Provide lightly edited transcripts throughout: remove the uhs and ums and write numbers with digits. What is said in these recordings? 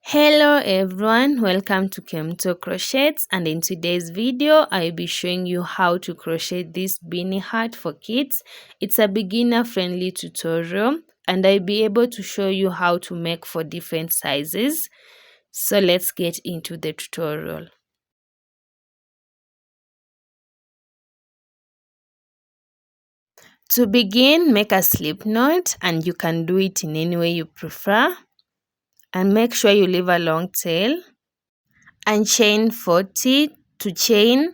Hello everyone, welcome to Kemunto Crochets, and in today's video I'll be showing you how to crochet this beanie hat for kids. It's a beginner friendly tutorial and I'll be able to show you how to make for different sizes. So let's get into the tutorial. To begin, make a slip knot, and you can do it in any way you prefer. And make sure you leave a long tail. And chain 40 to chain,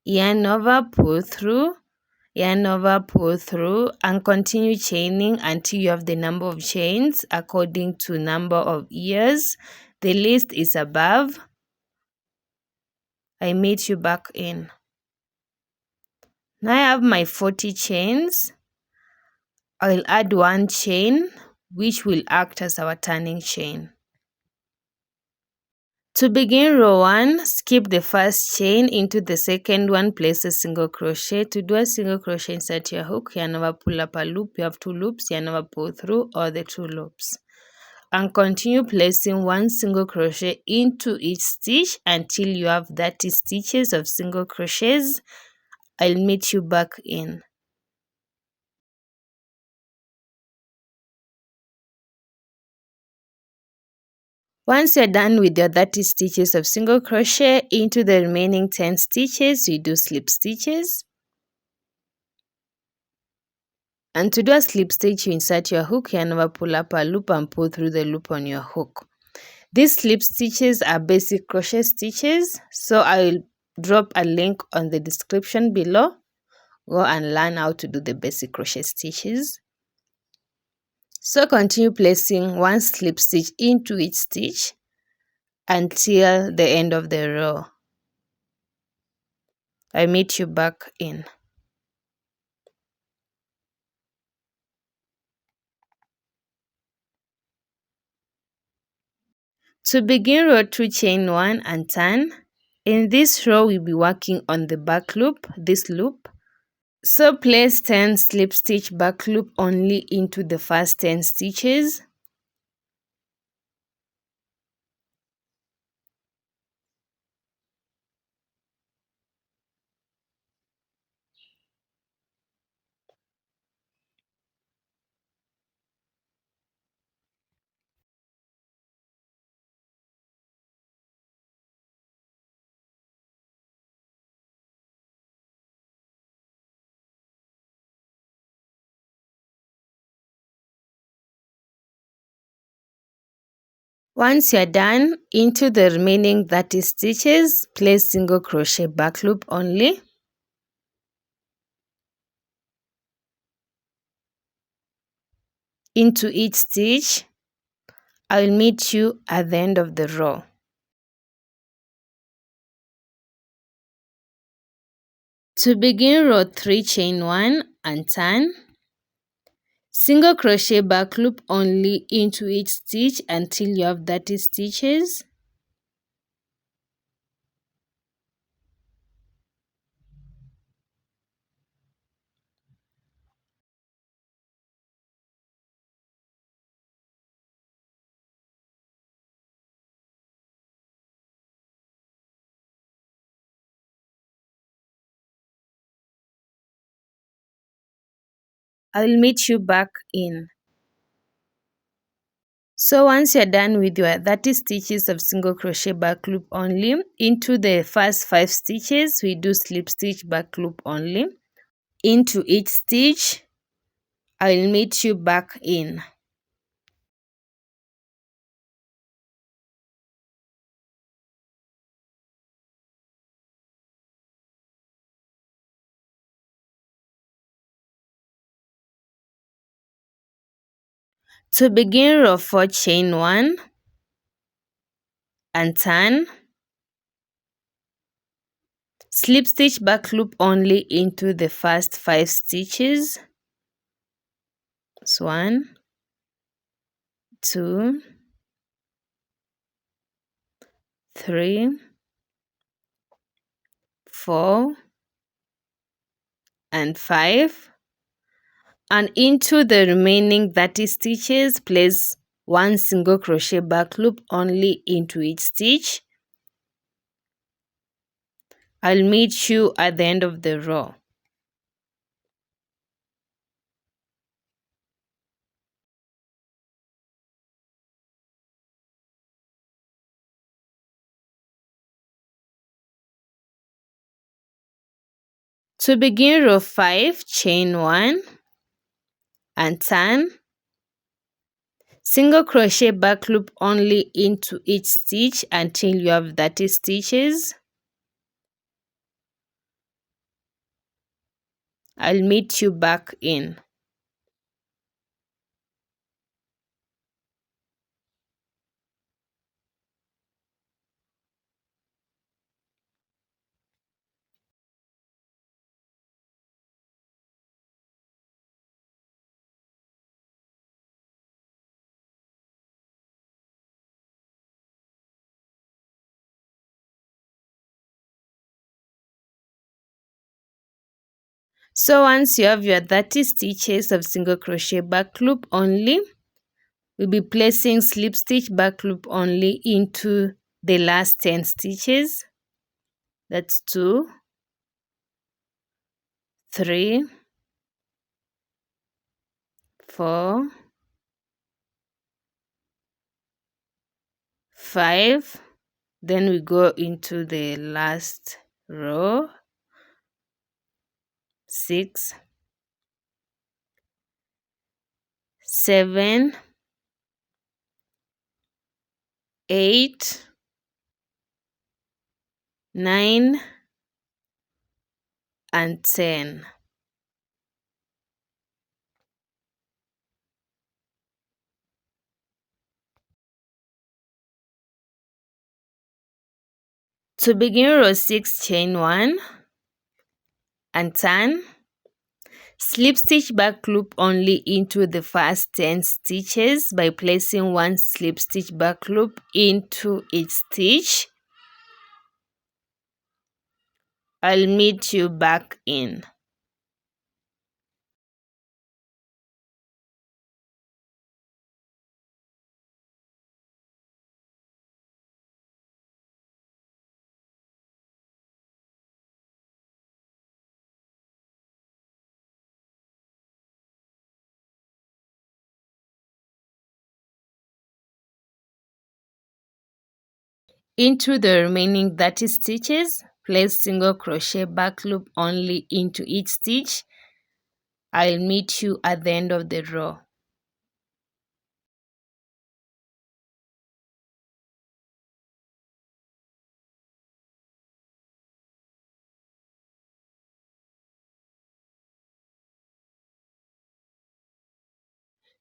yarn over, pull through, yarn over, pull through, and continue chaining until you have the number of chains according to number of ears. The list is above. I meet you back in. Now I have my 40 chains. I'll add one chain which will act as our turning chain. To begin row 1, skip the first chain into the second one, place a single crochet. To do a single crochet, insert your hook, yarn over, pull up a loop. You have 2 loops, yarn over, pull through, or the 2 loops. And continue placing one single crochet into each stitch until you have 30 stitches of single crochets. I'll meet you back in. Once you're done with your 30 stitches of single crochet, into the remaining 10 stitches, you do slip stitches. And to do a slip stitch, you insert your hook, yarn over, pull up a loop, and pull through the loop on your hook. These slip stitches are basic crochet stitches, so I will drop a link on the description below. Go and learn how to do the basic crochet stitches. So continue placing one slip stitch into each stitch until the end of the row. I meet you back in. To begin row 2, chain 1 and turn. In this row, we'll be working on the back loop, this loop. So place 10 slip stitch back loop only into the first 10 stitches. Once you're done, into the remaining 30 stitches, place single crochet back loop only. Into each stitch. I will meet you at the end of the row. To begin row 3, chain 1 and turn. Single crochet back loop only into each stitch until you have 30 stitches. I will meet you back in. So once you're done with your 30 stitches of single crochet back loop only, into the first 5 stitches, we do slip stitch back loop only. Into each stitch, I will meet you back in. To begin row 4, chain 1 and turn. Slip stitch back loop only into the first 5 stitches. It's 1, 2, 3, 4, and 5. And into the remaining 30 stitches, place one single crochet back loop only into each stitch. I'll meet you at the end of the row. To begin row 5, chain 1 and turn. Single crochet back loop only into each stitch until you have 30 stitches. I'll meet you back in. So once you have your 30 stitches of single crochet back loop only, we'll be placing slip stitch back loop only into the last 10 stitches. That's 2, 3, 4, 5. Then we go into the last row, 6, 7, 8, 9, and 10. To begin row 6, chain 1 and turn. Slip stitch back loop only into the first 10 stitches by placing one slip stitch back loop into each stitch. I'll meet you back in. Into the remaining 30 stitches, place single crochet back loop only into each stitch. I'll meet you at the end of the row.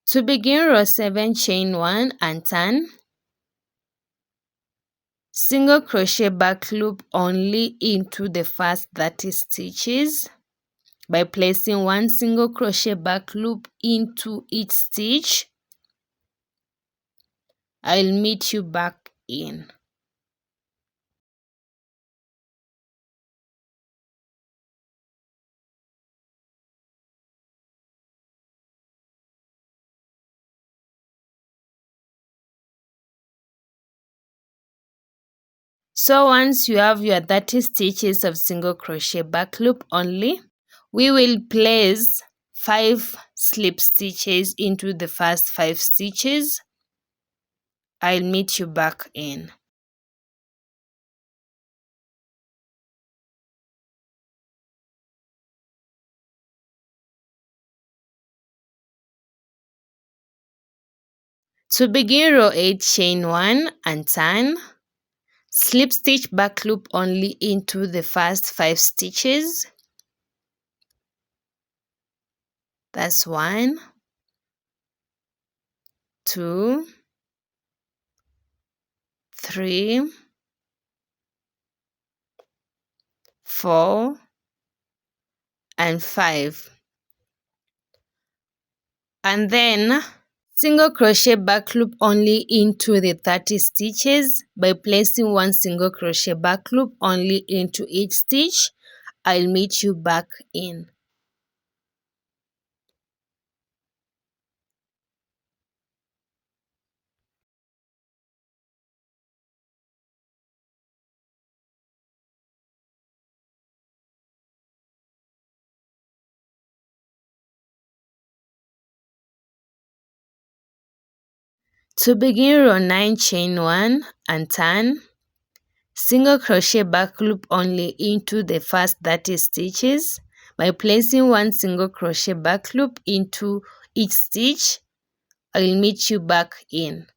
To begin row 7, chain 1 and turn. Single crochet back loop only into the first 30 stitches by placing one single crochet back loop into each stitch. I'll meet you back in. So once you have your 30 stitches of single crochet back loop only, we will place 5 slip stitches into the first 5 stitches. I'll meet you back in. To begin row 8, chain 1 and turn. Slip stitch back loop only into the first 5 stitches. That's 1, 2, 3, 4, and 5. And then single crochet back loop only into the 30 stitches by placing one single crochet back loop only into each stitch. I'll meet you back in. To begin row 9, chain 1 and turn. Single crochet back loop only into the first 30 stitches by placing one single crochet back loop into each stitch. I will meet you back in.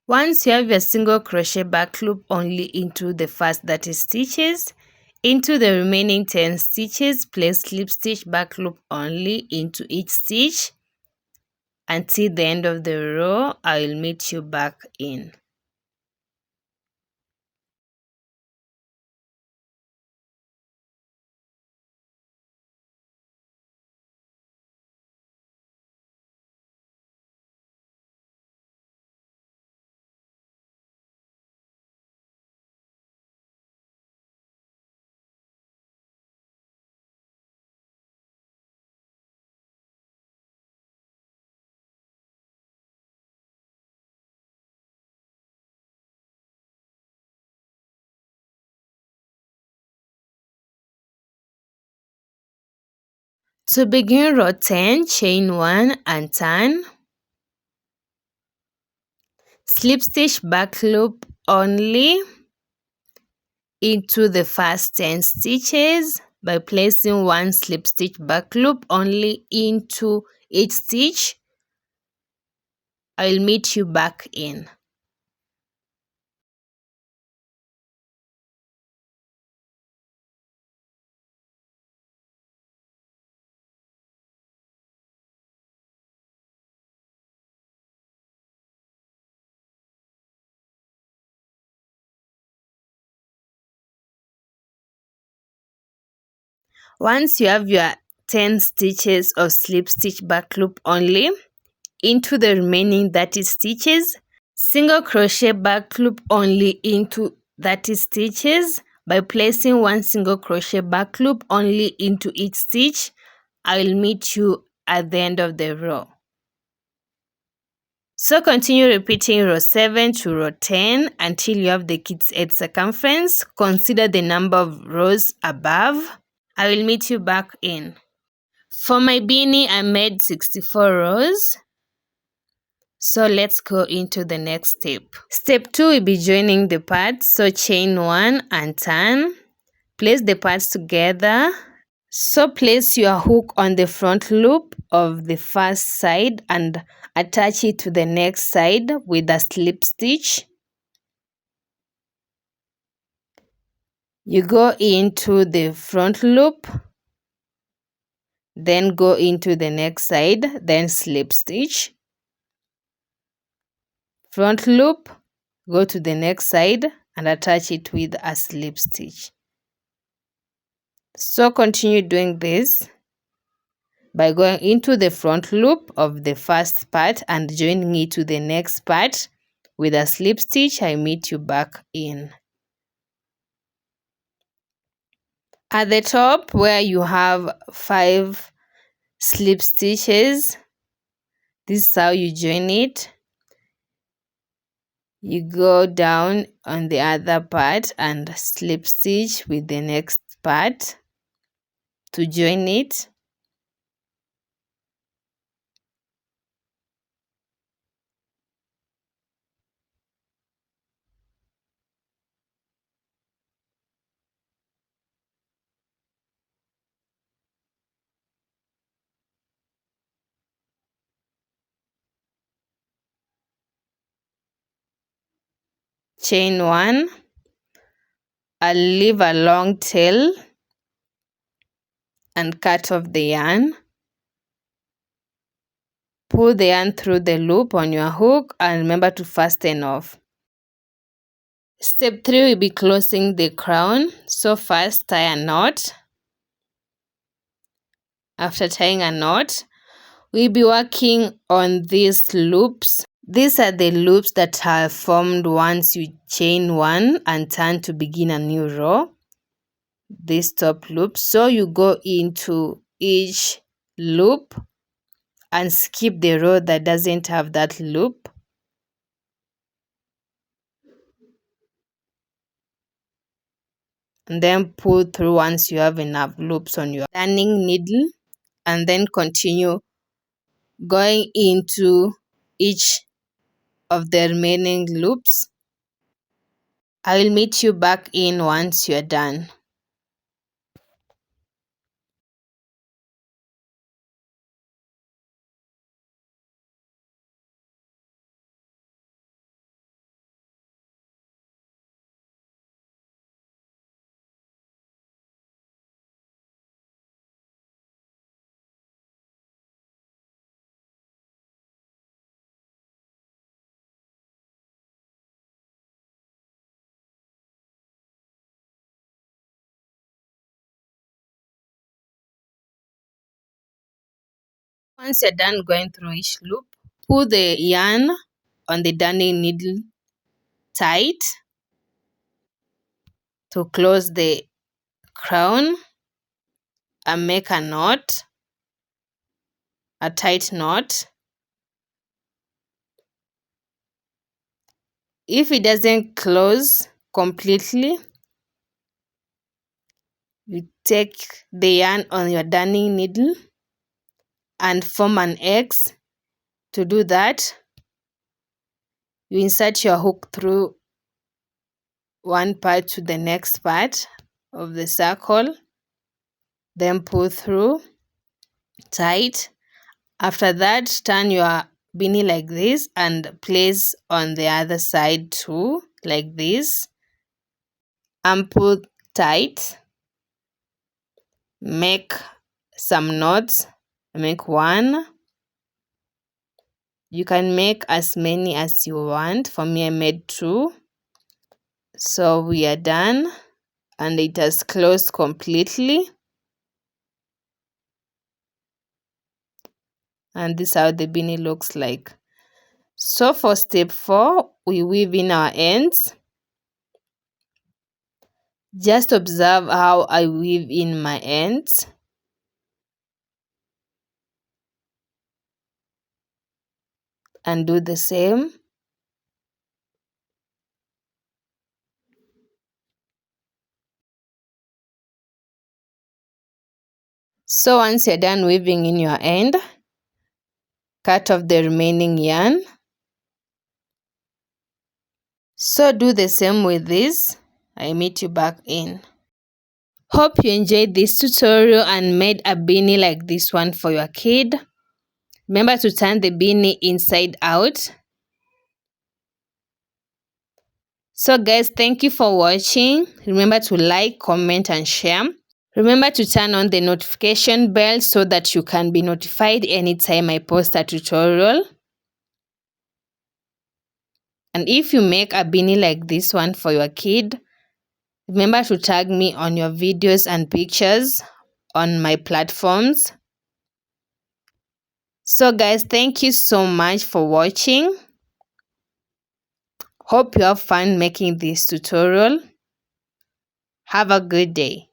Once you have your single crochet back loop only into the first 30 stitches, into the remaining 10 stitches, place slip stitch back loop only into each stitch until the end of the row. I will meet you back in. To begin row 10, chain 1 and turn. Slip stitch back loop only into the first 10 stitches by placing one slip stitch back loop only into each stitch. I'll meet you back in. Once you have your 10 stitches of slip stitch back loop only into the remaining 30 stitches, single crochet back loop only into 30 stitches by placing one single crochet back loop only into each stitch. I will meet you at the end of the row. So continue repeating row 7 to row 10 until you have the kit's head circumference. Consider the number of rows above. I will meet you back in. For my beanie, I made 64 rows. So let's go into the next step. Step 2 will be joining the parts. So chain 1 and turn. Place the parts together. So place your hook on the front loop of the first side and attach it to the next side with a slip stitch. You go into the front loop, then go into the next side, then slip stitch. Front loop, go to the next side and attach it with a slip stitch. So continue doing this by going into the front loop of the first part and joining it to the next part with a slip stitch. I meet you back in. At the top where you have 5 slip stitches, this is how you join it. You go down on the other part and slip stitch with the next part to join it. Chain 1. I'll leave a long tail and cut off the yarn. Pull the yarn through the loop on your hook and remember to fasten off. Step 3 will be closing the crown. So first tie a knot. After tying a knot, we'll be working on these loops. These are the loops that are formed once you chain 1 and turn to begin a new row. This top loop. So you go into each loop and skip the row that doesn't have that loop. and then pull through once you have enough loops on your darning needle, and then continue going into each of the remaining loops. I will meet you back in once you're done. Once you're done going through each loop, pull the yarn on the darning needle tight to close the crown and make a knot, a tight knot. If it doesn't close completely, you take the yarn on your darning needle and form an X. To do that, you insert your hook through one part to the next part of the circle, then pull through tight. After that, turn your beanie like this and place on the other side too, like this, and pull tight. Make some knots. Make one. You can make as many as you want. For me, I made 2. So we are done, and it has closed completely. And this is how the beanie looks like. So for step 4, we weave in our ends. Just observe how I weave in my ends. And do the same. So once you're done weaving in your end, cut off the remaining yarn. So do the same with this. I meet you back in. Hope you enjoyed this tutorial and made a beanie like this one for your kid. Remember to turn the beanie inside out. So guys, thank you for watching. Remember to like, comment and share. Remember to turn on the notification bell so that you can be notified anytime I post a tutorial. And if you make a beanie like this one for your kid, remember to tag me on your videos and pictures on my platforms. So guys, thank you so much for watching. Hope you have fun making this tutorial. Have a good day.